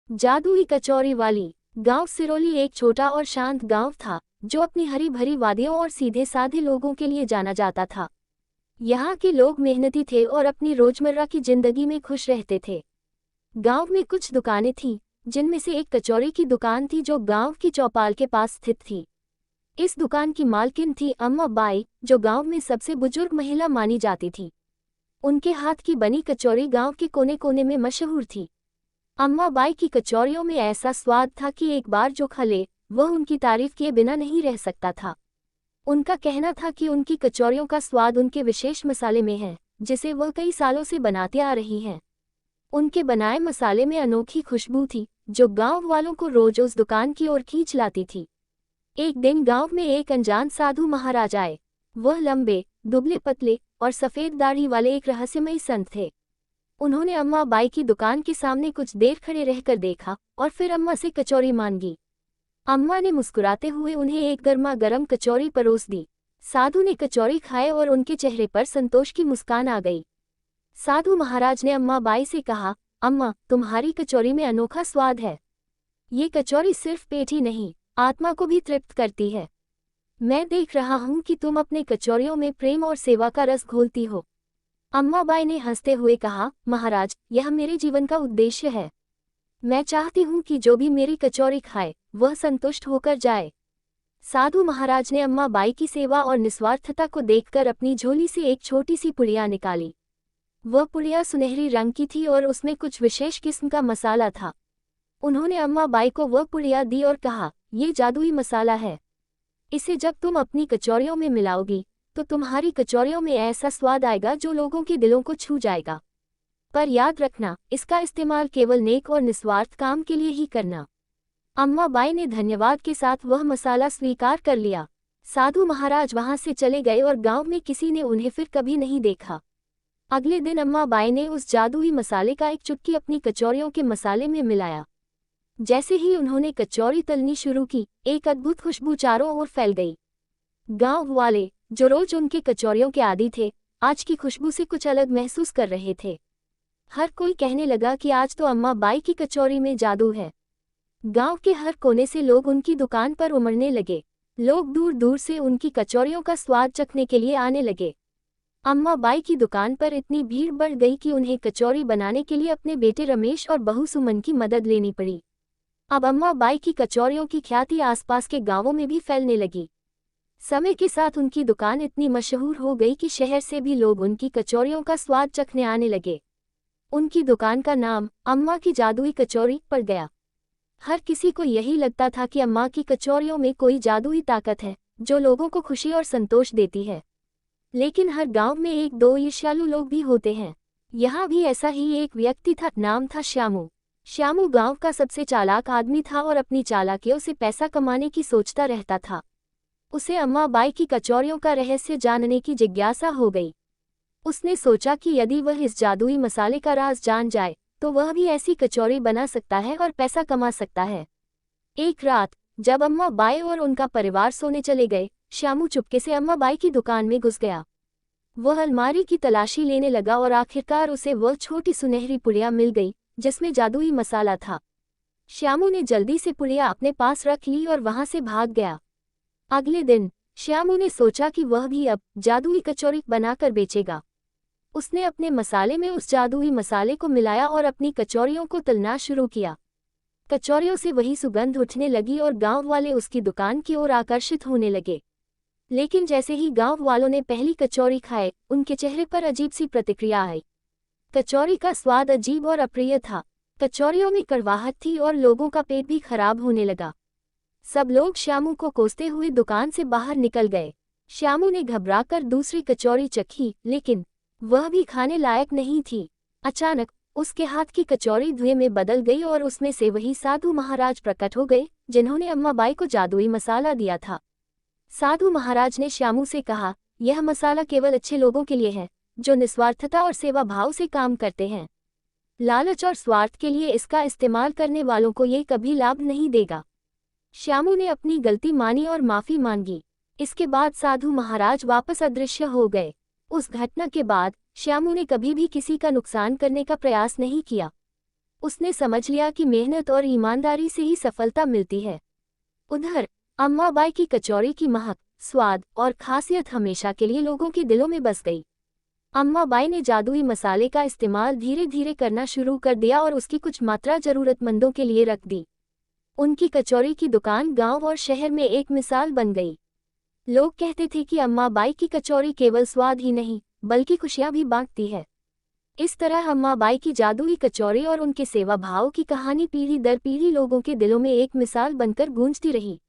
जादुई कचौरी वाली। गांव सिरोली एक छोटा और शांत गांव था जो अपनी हरी भरी वादियों और सीधे साधे लोगों के लिए जाना जाता था। यहाँ के लोग मेहनती थे और अपनी रोजमर्रा की जिंदगी में खुश रहते थे। गांव में कुछ दुकानें थीं, जिनमें से एक कचौरी की दुकान थी जो गांव की चौपाल के पास स्थित थी। इस दुकान की मालकिन थी अम्मा बाई, जो गांव में सबसे बुजुर्ग महिला मानी जाती थी। उनके हाथ की बनी कचौरी गांव के कोने कोने में मशहूर थी। अम्मा बाई की कचौरियों में ऐसा स्वाद था कि एक बार जो खा ले वह उनकी तारीफ किए बिना नहीं रह सकता था। उनका कहना था कि उनकी कचौरियों का स्वाद उनके विशेष मसाले में है, जिसे वह कई सालों से बनाते आ रही हैं। उनके बनाए मसाले में अनोखी खुशबू थी, जो गांव वालों को रोज उस दुकान की ओर खींच लाती थी। एक दिन गांव में एक अनजान साधु महाराज आए। वह लंबे, दुबले पतले और सफेद दाढ़ी वाले एक रहस्यमयी संत थे। उन्होंने अम्मा बाई की दुकान के सामने कुछ देर खड़े रहकर देखा और फिर अम्मा से कचौरी मांगी। अम्मा ने मुस्कुराते हुए उन्हें एक गर्मा गर्म कचौरी परोस दी। साधु ने कचौरी खाए और उनके चेहरे पर संतोष की मुस्कान आ गई। साधु महाराज ने अम्मा बाई से कहा, अम्मा, तुम्हारी कचौरी में अनोखा स्वाद है। ये कचौरी सिर्फ पेट ही नहीं, आत्मा को भी तृप्त करती है। मैं देख रहा हूँ कि तुम अपने कचौरियों में प्रेम और सेवा का रस घोलती हो। अम्मा बाई ने हंसते हुए कहा, महाराज, यह मेरे जीवन का उद्देश्य है। मैं चाहती हूँ कि जो भी मेरी कचौरी खाए वह संतुष्ट होकर जाए। साधु महाराज ने अम्मा बाई की सेवा और निस्वार्थता को देखकर अपनी झोली से एक छोटी सी पुड़िया निकाली। वह पुड़िया सुनहरी रंग की थी और उसमें कुछ विशेष किस्म का मसाला था। उन्होंने अम्मा बाई को वह पुड़िया दी और कहा, ये जादुई मसाला है। इसे जब तुम अपनी कचौरियों में मिलाओगी तो तुम्हारी कचौरियों में ऐसा स्वाद आएगा जो लोगों के दिलों को छू जाएगा। पर याद रखना, इसका इस्तेमाल केवल नेक और निस्वार्थ काम के लिए ही करना। अम्मा बाई ने धन्यवाद के साथ वह मसाला स्वीकार कर लिया। साधु महाराज वहां से चले गए और गांव में किसी ने उन्हें फिर कभी नहीं देखा। अगले दिन अम्मा बाई ने उस जादुई मसाले का एक चुटकी अपनी कचौरियों के मसाले में मिलाया। जैसे ही उन्होंने कचौरी तलनी शुरू की, एक अद्भुत खुशबू चारों ओर फैल गई। गांव वाले, जो रोज उनके कचौरियों के आदी थे, आज की खुशबू से कुछ अलग महसूस कर रहे थे। हर कोई कहने लगा कि आज तो अम्मा बाई की कचौरी में जादू है। गांव के हर कोने से लोग उनकी दुकान पर उमड़ने लगे। लोग दूर दूर से उनकी कचौरियों का स्वाद चखने के लिए आने लगे। अम्मा बाई की दुकान पर इतनी भीड़ बढ़ गई कि उन्हें कचौरी बनाने के लिए अपने बेटे रमेश और बहू सुमन की मदद लेनी पड़ी। अब अम्मा बाई की कचौरियों की ख्याति आसपास के गांवों में भी फैलने लगी। समय के साथ उनकी दुकान इतनी मशहूर हो गई कि शहर से भी लोग उनकी कचौरियों का स्वाद चखने आने लगे। उनकी दुकान का नाम अम्मा की जादुई कचौरी पड़ गया। हर किसी को यही लगता था कि अम्मा की कचौरियों में कोई जादुई ताकत है जो लोगों को खुशी और संतोष देती है। लेकिन हर गांव में एक दो ईर्ष्यालु लोग भी होते हैं। यहाँ भी ऐसा ही एक व्यक्ति था, नाम था श्यामू। श्यामू गांव का सबसे चालाक आदमी था और अपनी चालाकियों से पैसा कमाने की सोचता रहता था। उसे अम्मा बाई की कचौरियों का रहस्य जानने की जिज्ञासा हो गई। उसने सोचा कि यदि वह इस जादुई मसाले का राज जान जाए तो वह भी ऐसी कचौरी बना सकता है और पैसा कमा सकता है। एक रात जब अम्मा बाई और उनका परिवार सोने चले गए, श्यामू चुपके से अम्मा बाई की दुकान में घुस गया। वह अलमारी की तलाशी लेने लगा और आखिरकार उसे वह छोटी सुनहरी पुड़िया मिल गई जिसमें जादुई मसाला था। श्यामू ने जल्दी से पुड़िया अपने पास रख ली और वहां से भाग गया। अगले दिन श्यामू ने सोचा कि वह भी अब जादुई कचौरी बनाकर बेचेगा। उसने अपने मसाले में उस जादुई मसाले को मिलाया और अपनी कचौरियों को तलना शुरू किया। कचौरियों से वही सुगंध उठने लगी और गांव वाले उसकी दुकान की ओर आकर्षित होने लगे। लेकिन जैसे ही गांव वालों ने पहली कचौरी खाए, उनके चेहरे पर अजीब सी प्रतिक्रिया आई। कचौरी का स्वाद अजीब और अप्रिय था। कचौरियों में कड़वाहट थी और लोगों का पेट भी खराब होने लगा। सब लोग श्यामू को कोसते हुए दुकान से बाहर निकल गए। श्यामू ने घबराकर दूसरी कचौरी चखी, लेकिन वह भी खाने लायक नहीं थी। अचानक उसके हाथ की कचौरी धुएं में बदल गई और उसमें से वही साधु महाराज प्रकट हो गए जिन्होंने अम्मा बाई को जादुई मसाला दिया था। साधु महाराज ने श्यामू से कहा, यह मसाला केवल अच्छे लोगों के लिए है जो निस्वार्थता और सेवा भाव से काम करते हैं। लालच और स्वार्थ के लिए इसका इस्तेमाल करने वालों को ये कभी लाभ नहीं देगा। श्यामू ने अपनी गलती मानी और माफी मांगी। इसके बाद साधु महाराज वापस अदृश्य हो गए। उस घटना के बाद श्यामू ने कभी भी किसी का नुकसान करने का प्रयास नहीं किया। उसने समझ लिया कि मेहनत और ईमानदारी से ही सफलता मिलती है। उधर अम्माबाई की कचौरी की महक, स्वाद और खासियत हमेशा के लिए लोगों के दिलों में बस गई। अम्माबाई ने जादुई मसाले का इस्तेमाल धीरे धीरे करना शुरू कर दिया और उसकी कुछ मात्रा जरूरतमंदों के लिए रख दी। उनकी कचौरी की दुकान गांव और शहर में एक मिसाल बन गई। लोग कहते थे कि अम्माबाई की कचौरी केवल स्वाद ही नहीं बल्कि खुशियां भी बांटती है। इस तरह अम्माबाई की जादुई कचौरी और उनके सेवा भाव की कहानी पीढ़ी दर पीढ़ी लोगों के दिलों में एक मिसाल बनकर गूंजती रही।